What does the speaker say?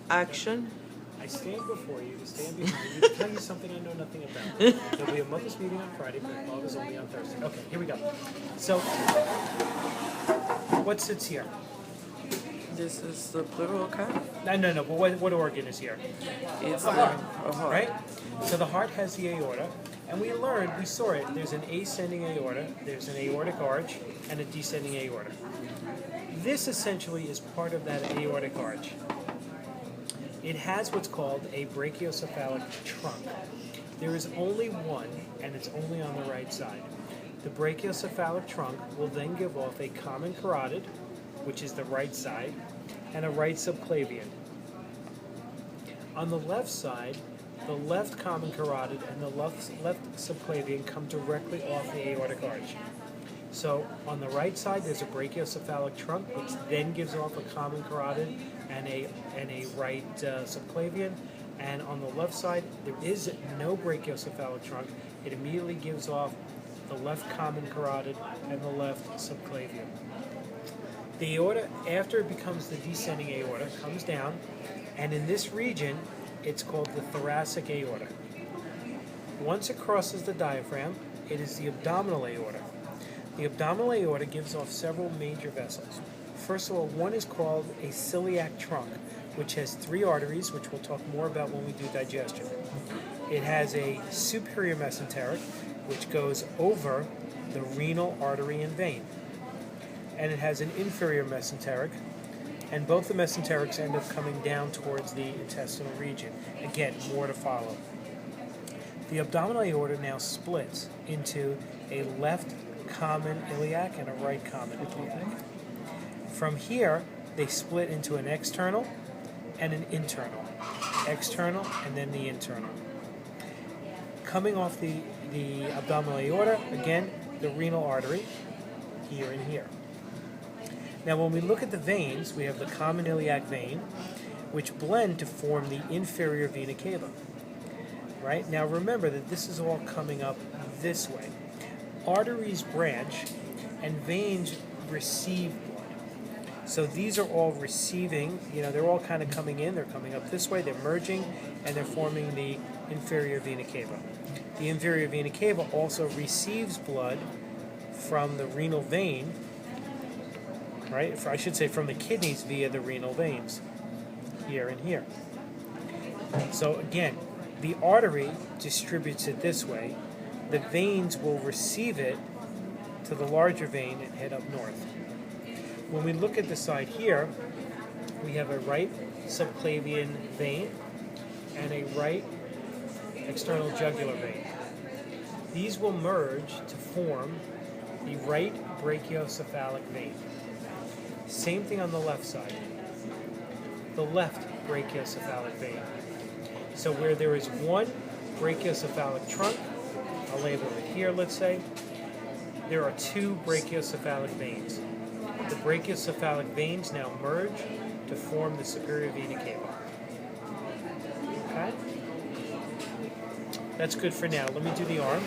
Action. I stand before you to stand behind you to tell you something I know nothing about. There'll be a mother's meeting on Friday, but love is only on Thursday. Okay, here we go. So, what sits here? This is the plural kind. No. But what organ is here? It's The the heart, heart. right? So the heart has the aorta, and we saw it. There's an ascending aorta, there's an aortic arch, and a descending aorta. This essentially is part of that aortic arch. It has what's called a brachiocephalic trunk. There is only one, and it's only on the right side. The brachiocephalic trunk will then give off a common carotid, which is the right side, and a right subclavian. On the left side, the left common carotid and the left subclavian come directly off the aortic arch. So on the right side, there's a brachiocephalic trunk, which then gives off a common carotid and a right subclavian. And on the left side, there is no brachiocephalic trunk. It immediately gives off the left common carotid and the left subclavian. The aorta, after it becomes the descending aorta, comes down, and in this region, it's called the thoracic aorta. Once it crosses the diaphragm, it is the abdominal aorta. The abdominal aorta gives off several major vessels. First of all, one is called a celiac trunk, which has 3 arteries, which we'll talk more about when we do digestion. It has a superior mesenteric, which goes over the renal artery and vein. And it has an inferior mesenteric, and both the mesenterics end up coming down towards the intestinal region. Again, more to follow. The abdominal aorta now splits into a left common iliac and a right common iliac. From here, they split into an external and an internal. External and then the internal. Coming off the abdominal aorta, again, the renal artery, here and here. Now when we look at the veins, we have the common iliac vein, which blend to form the inferior vena cava. Right? Now remember that this is all coming up this way. Arteries branch and veins receive blood. So these are all receiving, they're all kind of coming in, they're coming up this way, they're merging, and they're forming the inferior vena cava. The inferior vena cava also receives blood from the renal vein, right? I should say from the kidneys via the renal veins, here and here. So again, the artery distributes it this way. The veins will receive it to the larger vein and head up north. When we look at the side here, we have a right subclavian vein and a right external jugular vein. These will merge to form the right brachiocephalic vein. Same thing on the left side. The left brachiocephalic vein. So where there is one brachiocephalic trunk, I'll label it here, let's say, there are 2 brachiocephalic veins. The brachiocephalic veins now merge to form the superior vena cava. Okay? That's good for now. Let me do the arm.